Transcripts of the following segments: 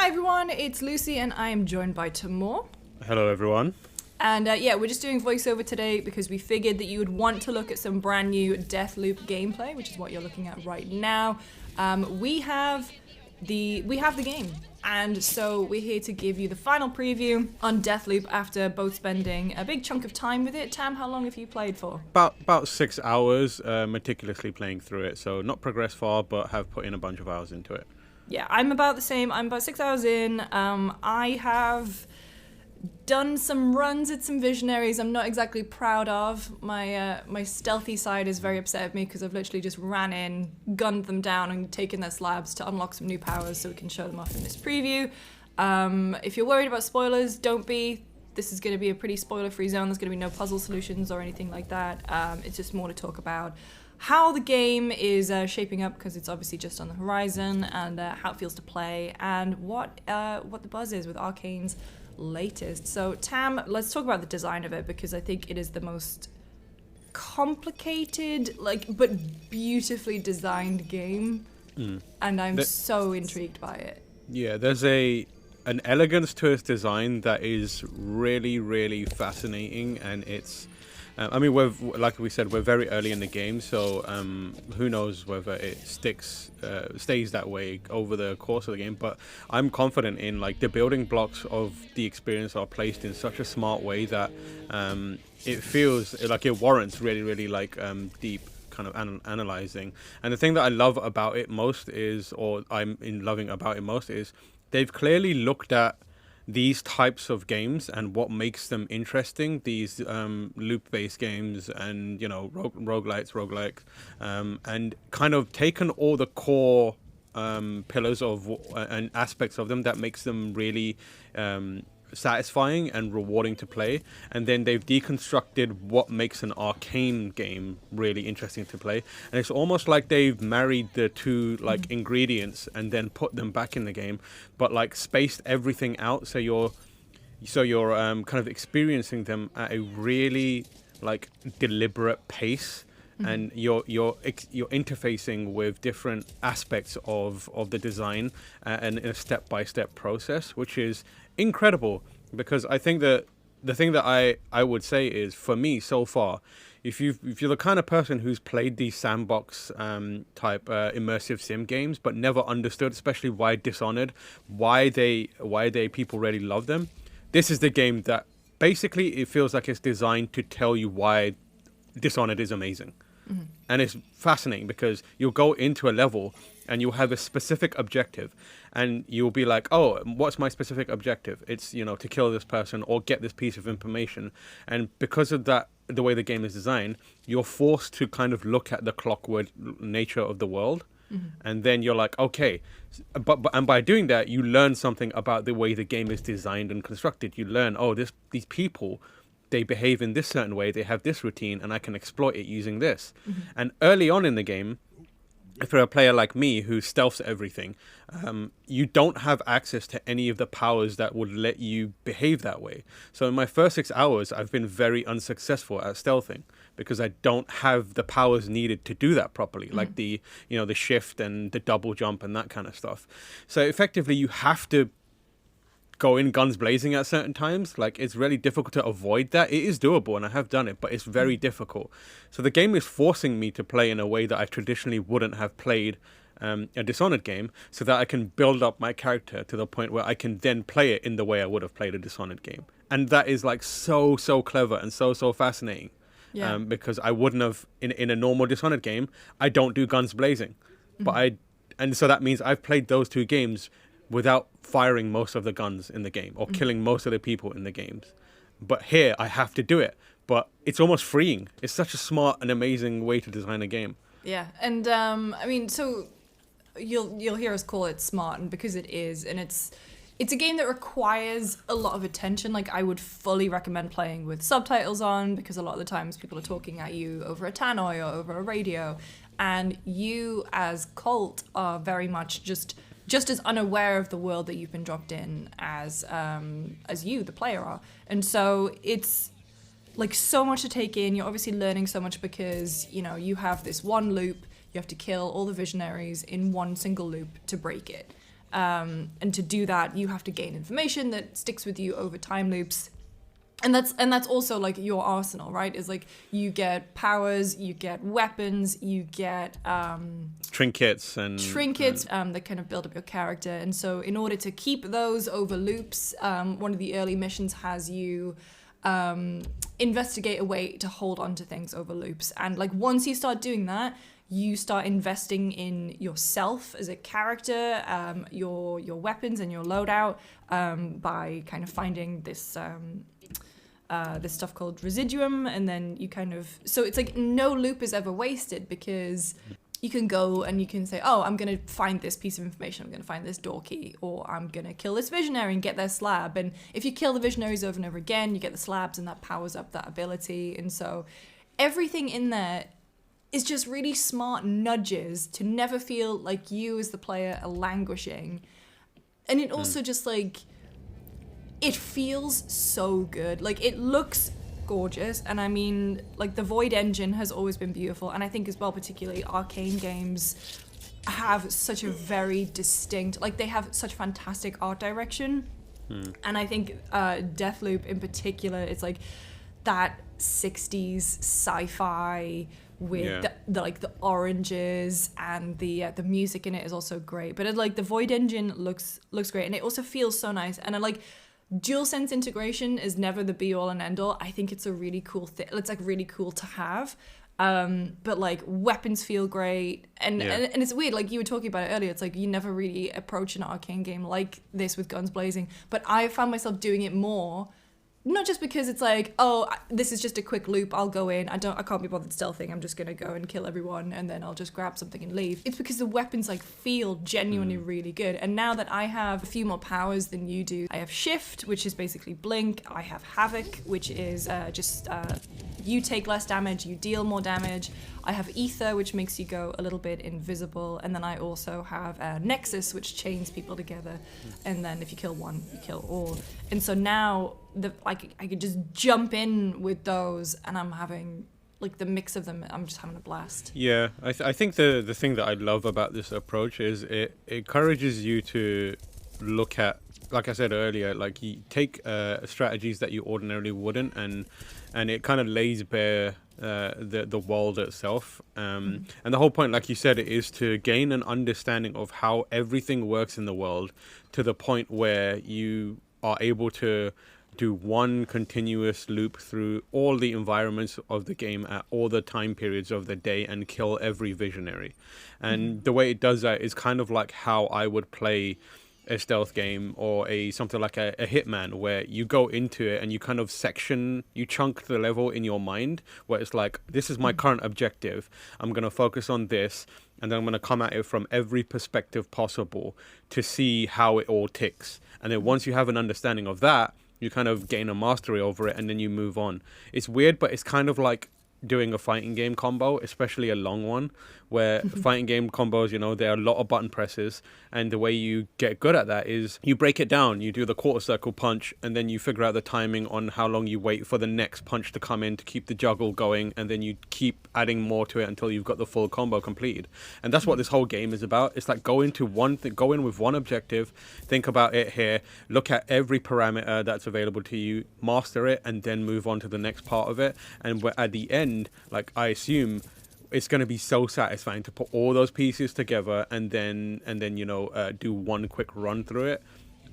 Hi everyone, it's Lucy and I am joined by Timur. Hello, everyone. And we're just doing voiceover today because we figured that you would want to look at some brand new Deathloop gameplay, which is what you're looking at right now. We have the game, and so we're here to give you the final preview on Deathloop after both spending a big chunk of time with it. Tam, how long have you played for? About 6 hours, meticulously playing through it. So not progressed far, but have put in a bunch of hours into it. Yeah, I'm about the same. I'm about 6 hours in. I have done some runs at some visionaries I'm not exactly proud of. My stealthy side is very upset at me because I've literally just ran in, gunned them down, and taken their slabs to unlock some new powers so we can show them off in this preview. If you're worried about spoilers, don't be. This is going to be a pretty spoiler-free zone. There's going to be no puzzle solutions or anything like that. It's just more to talk about how the game is shaping up, because it's obviously just on the horizon, and how it feels to play, and what the buzz is with Arcane's latest. So Tam, let's talk about the design of it, because I think it is the most complicated, but beautifully designed game, and I'm so intrigued by it. Yeah, there's an elegance to its design that is really, really fascinating, and it's like we said, we're very early in the game, so who knows whether it stays that way over the course of the game. But I'm confident in the building blocks of the experience are placed in such a smart way that it feels like it warrants really, really deep kind of analyzing. And the thing that I love about it most is, they've clearly looked at these types of games and what makes them interesting, these loop-based games and, roguelikes, and kind of taken all the core pillars of and aspects of them that makes them really satisfying and rewarding to play, and then they've deconstructed what makes an Arcane game really interesting to play, and it's almost like they've married the two ingredients and then put them back in the game, but spaced everything out so you're kind of experiencing them at a really deliberate pace. And you're interfacing with different aspects of the design and in a step-by-step process, which is incredible. Because I think that the thing that I would say is, for me so far, if you're the kind of person who's played these sandbox type immersive sim games but never understood, especially why Dishonored, why people really love them, this is the game that basically it feels like it's designed to tell you why Dishonored is amazing. And it's fascinating because you'll go into a level and you'll have a specific objective, and you'll be like, oh, what's my specific objective? It's, to kill this person or get this piece of information. And because of that, the way the game is designed, you're forced to kind of look at the clockwork nature of the world. And then you're like, okay, but by doing that, you learn something about the way the game is designed and constructed. You learn, these people, they behave in this certain way, they have this routine, and I can exploit it using this. And early on in the game, if you're a player like me who stealths everything, you don't have access to any of the powers that would let you behave that way. So in my first 6 hours, I've been very unsuccessful at stealthing because I don't have the powers needed to do that properly, like the shift and the double jump and that kind of stuff. So effectively, you have to go in guns blazing at certain times. It's really difficult to avoid that. It is doable, and I have done it, but it's very difficult. So the game is forcing me to play in a way that I traditionally wouldn't have played a Dishonored game, so that I can build up my character to the point where I can then play it in the way I would have played a Dishonored game. And that is so clever and so fascinating. Yeah. Because I wouldn't have, in a normal Dishonored game, I don't do guns blazing. And so that means I've played those two games without firing most of the guns in the game or killing most of the people in the games. But here, I have to do it. But it's almost freeing. It's such a smart and amazing way to design a game. Yeah, and so you'll hear us call it smart, and because it is, and it's a game that requires a lot of attention. I would fully recommend playing with subtitles on, because a lot of the times people are talking at you over a tannoy or over a radio, and you as Colt are very much just as unaware of the world that you've been dropped in as you, the player, are. And so it's so much to take in. You're obviously learning so much because, you have this one loop. You have to kill all the visionaries in one single loop to break it. And to do that, you have to gain information that sticks with you over time loops. And that's also like your arsenal, right? Is like you get powers, you get weapons, you get trinkets that kind of build up your character. And so in order to keep those over loops, one of the early missions has you investigate a way to hold on to things over loops. And like once you start doing that, you start investing in yourself as a character, your weapons and your loadout, by kind of finding this stuff called residuum, and then you kind of, so it's like no loop is ever wasted, because you can go and you can say, oh, I'm going to find this piece of information, I'm going to find this door key, or I'm going to kill this visionary and get their slab. And if you kill the visionaries over and over again, you get the slabs, and that powers up that ability. And so everything in there is just really smart nudges to never feel like you as the player are languishing. And it also just like, it feels so good. Like it looks gorgeous, and I mean, like the Void engine has always been beautiful, and I think as well, particularly Arcane games have such a very distinct, like they have such fantastic art direction. And I think Deathloop in particular, it's like that 60s sci-fi with the like the oranges, and the music in it is also great. But it, like the Void engine looks great, and it also feels so nice. And I like DualSense integration is never the be all and end all. I think it's a really cool thing. It's like really cool to have. But like weapons feel great, and it's weird. Like you were talking about it earlier. It's like you never really approach an Arcane game like this with guns blazing. But I found myself doing it more. Not just because it's like, oh, this is just a quick loop, I'll go in, I can't be bothered stealthing, I'm just gonna go and kill everyone and then I'll just grab something and leave. It's because the weapons like feel genuinely really good. And now that I have a few more powers than you do, I have Shift, which is basically blink, I have Havoc, which is you take less damage, you deal more damage. I have Ether, which makes you go a little bit invisible, and then I also have Nexus, which chains people together, and then if you kill one, you kill all. And so now I could just jump in with those, and I'm having like the mix of them. I'm just having a blast. Yeah, I think the thing that I love about this approach is it encourages you to look at, like I said earlier, like you take strategies that you ordinarily wouldn't, and it kind of lays bare the world itself. And the whole point, like you said, is to gain an understanding of how everything works in the world, to the point where you are able to do one continuous loop through all the environments of the game at all the time periods of the day and kill every visionary. And the way it does that is kind of like how I would play a stealth game or something like a Hitman, where you go into it and you kind of you chunk the level in your mind, where it's like, this is my current objective, I'm going to focus on this, and then I'm going to come at it from every perspective possible to see how it all ticks. And then once you have an understanding of that, you kind of gain a mastery over it, and then you move on. It's weird, but it's kind of like doing a fighting game combo, especially a long one, where fighting game combos, you know, there are a lot of button presses, and the way you get good at that is you break it down. You do the quarter circle punch, and then you figure out the timing on how long you wait for the next punch to come in to keep the juggle going, and then you keep adding more to it until you've got the full combo completed. And that's what this whole game is about. It's like go in with one objective, think about it here, look at every parameter that's available to you, master it, and then move on to the next part of it. And at the end, like I assume, it's going to be so satisfying to put all those pieces together and then you know, do one quick run through it.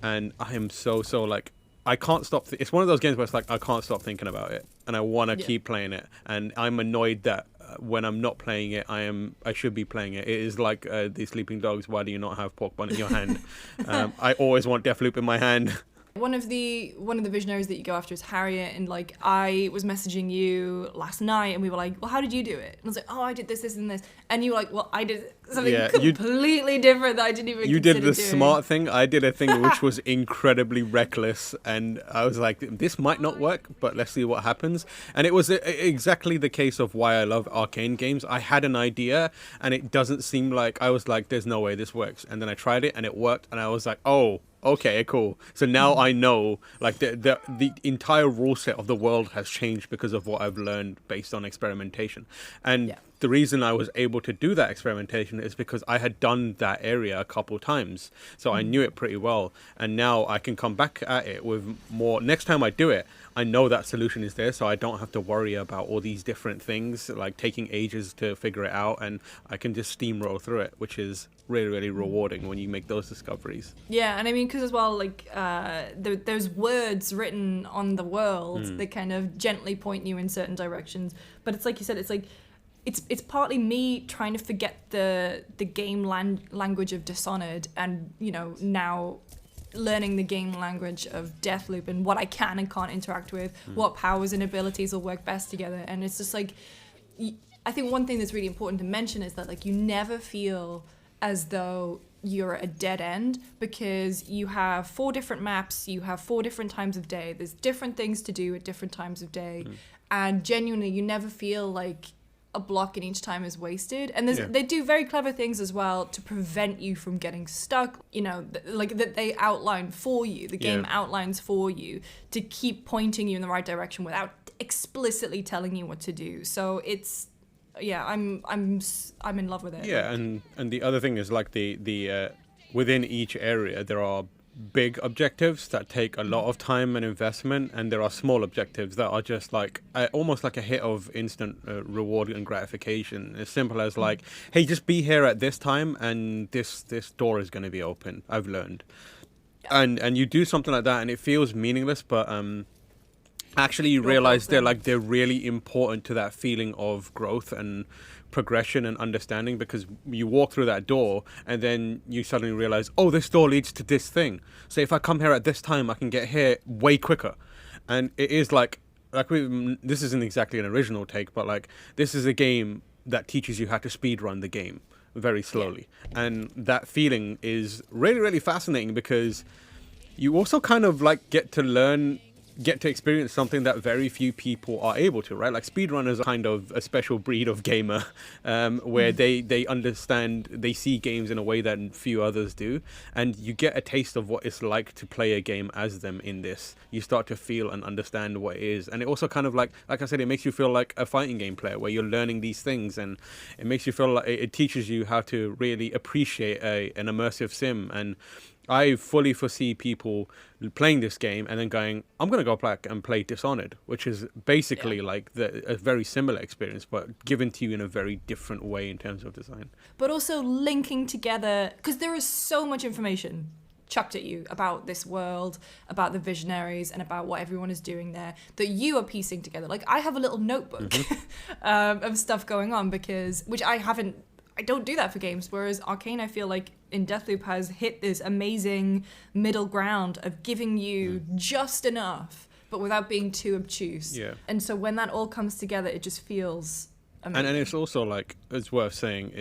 And I am so like, I can't stop. It's one of those games where it's like I can't stop thinking about it, and I want to keep playing it. And I'm annoyed that when I'm not playing it, I should be playing it. It is like the Sleeping Dogs. Why do you not have pork bun in your hand? I always want Deathloop in my hand. One of the visionaries that you go after is Harriet, and like I was messaging you last night, and we were like, "Well, how did you do it?" And I was like, "Oh, I did this, and this," and you were like, "Well, I did something completely different that I didn't even." You did the smart thing. I did a thing which was incredibly reckless, and I was like, "This might not work, but let's see what happens." And it was exactly the case of why I love Arcane games. I had an idea, and it doesn't seem like, I was like, "There's no way this works," and then I tried it, and it worked, and I was like, "Oh, okay, cool." So now I know, like, the entire rule set of the world has changed because of what I've learned based on experimentation. And the reason I was able to do that experimentation is because I had done that area a couple times. So I knew it pretty well. And now I can come back at it with more. Next time I do it, I know that solution is there. So I don't have to worry about all these different things, like taking ages to figure it out. And I can just steamroll through it, which is really, really rewarding when you make those discoveries. Yeah, and I mean, because as well, like, there's words written on the world that kind of gently point you in certain directions. But it's like you said, it's like, it's partly me trying to forget the game language of Dishonored, and now learning the game language of Deathloop and what I can and can't interact with, what powers and abilities will work best together. And it's just like, I think one thing that's really important to mention is that, like, you never feel as though you're at a dead end, because you have 4 different maps, you have 4 different times of day, there's different things to do at different times of day, and genuinely you never feel like a block in each time is wasted. And they do very clever things as well to prevent you from getting stuck, like that they outline for you, the game outlines for you to keep pointing you in the right direction without explicitly telling you what to do. So it's I'm in love with it. Yeah, and the other thing is, like, the within each area there are big objectives that take a lot of time and investment, and there are small objectives that are just like almost like a hit of instant reward and gratification. As simple as like, hey, just be here at this time and this door is going to be open, I've learned. And you do something like that and it feels meaningless, but actually you realize they're really important to that feeling of growth and progression and understanding, because you walk through that door and then you suddenly realize, oh, this door leads to this thing, so if I come here at this time I can get here way quicker. And it is like this isn't exactly an original take, but like, this is a game that teaches you how to speed run the game very slowly. And that feeling is really, really fascinating, because you also kind of like get to experience something that very few people are able to, right? Like, speedrunners are kind of a special breed of gamer, where they understand, they see games in a way that few others do, and you get a taste of what it's like to play a game as them in this. You start to feel and understand what it is, and it also kind of like I said, it makes you feel like a fighting game player, where you're learning these things, and it makes you feel like it teaches you how to really appreciate an immersive sim. And I fully foresee people playing this game and then going, I'm going to go back and play Dishonored, which is basically like a very similar experience, but given to you in a very different way in terms of design. But also linking together, because there is so much information chucked at you about this world, about the visionaries, and about what everyone is doing there, that you are piecing together. Like, I have a little notebook of stuff going on, which I don't do that for games, whereas Arcane, I feel like in Deathloop, has hit this amazing middle ground of giving you just enough, but without being too obtuse. Yeah. And so when that all comes together, it just feels amazing. And it's also, like, it's worth saying, it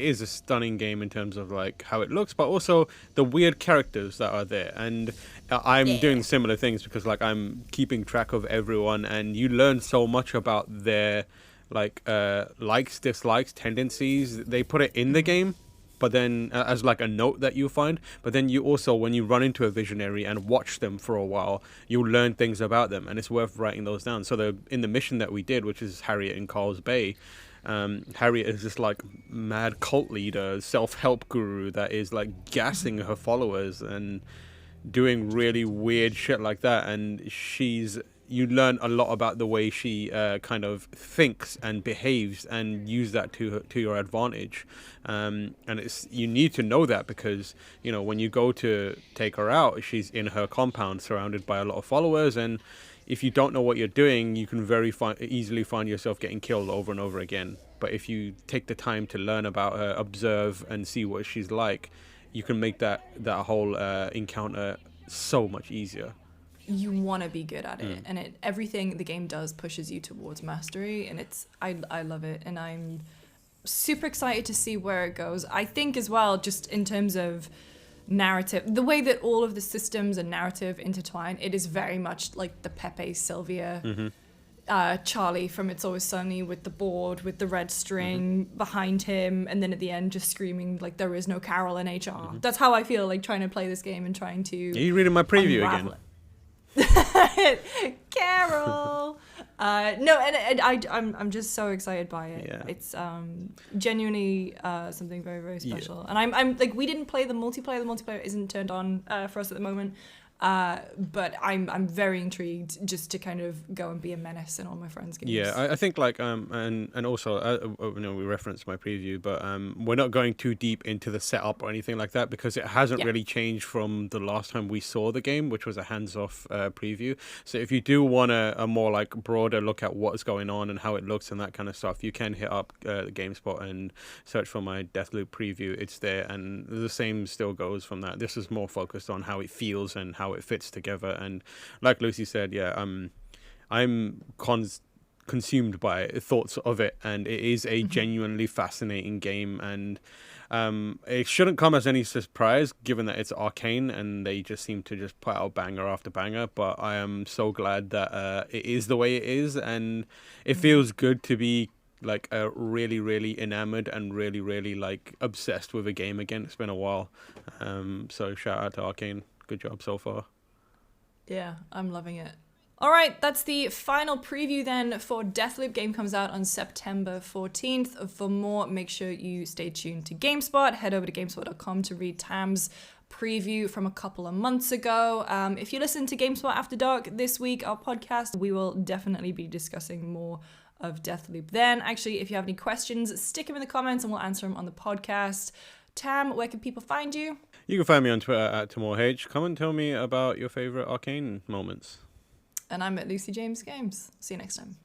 is a stunning game in terms of like how it looks, but also the weird characters that are there. And I'm doing similar things, because like I'm keeping track of everyone, and you learn so much about their like likes, dislikes, tendencies. They put it in the game, but then as like a note that you find, but then you also, when you run into a visionary and watch them for a while, you'll learn things about them, and it's worth writing those down. So in the mission that we did, which is Harriet in Carl's Bay, Harriet is this like mad cult leader, self-help guru that is like gassing her followers and doing really weird shit like that. And you learn a lot about the way she kind of thinks and behaves, and use that to your advantage. And you need to know that, because when you go to take her out, she's in her compound surrounded by a lot of followers, and if you don't know what you're doing, you can very easily find yourself getting killed over and over again. But if you take the time to learn about her, observe, and see what she's like, you can make that whole encounter so much easier. You want to be good at it, and everything the game does pushes you towards mastery, and I love it, and I'm super excited to see where it goes. I think as well, just in terms of narrative, the way that all of the systems and narrative intertwine, it is very much like the Pepe Sylvia, Charlie from It's Always Sunny with the board with the red string behind him, and then at the end just screaming like there is no Carol in HR. That's how I feel like trying to play this game and trying to. Are you reading my preview again? Carol. No, and I'm just so excited by it. Yeah. It's genuinely something very, very special. And I'm like, we didn't play the multiplayer. The multiplayer isn't turned on for us at the moment. But I'm very intrigued just to kind of go and be a menace in all my friends' games. Yeah, I think like and also we referenced my preview, but we're not going too deep into the setup or anything like that because it hasn't really changed from the last time we saw the game, which was a hands-off preview. So if you do want a more like broader look at what's going on and how it looks and that kind of stuff, you can hit up the GameSpot and search for my Deathloop preview. It's there, and the same still goes from that. This is more focused on how it feels and how it fits together, and like Lucy said, I'm consumed by thoughts of it, and it is a genuinely fascinating game, and it shouldn't come as any surprise given that it's Arcane and they just seem to just put out banger after banger. But I am so glad that it is the way it is, and it feels good to be like really, really enamored and really, really like obsessed with a game again. It's been a while, so shout out to Arcane. Good job so far. Yeah, I'm loving it. All right, that's the final preview then for Deathloop. Game comes out on September 14th. For more, make sure you stay tuned to GameSpot. Head over to GameSpot.com to read Tam's preview from a couple of months ago. If you listen to GameSpot After Dark this week, our podcast, we will definitely be discussing more of Deathloop then. Actually, if you have any questions, stick them in the comments and we'll answer them on the podcast. Tam, where can people find you? You can find me on Twitter at TimorH. Come and tell me about your favorite Arcane moments. And I'm at Lucy James Games. See you next time.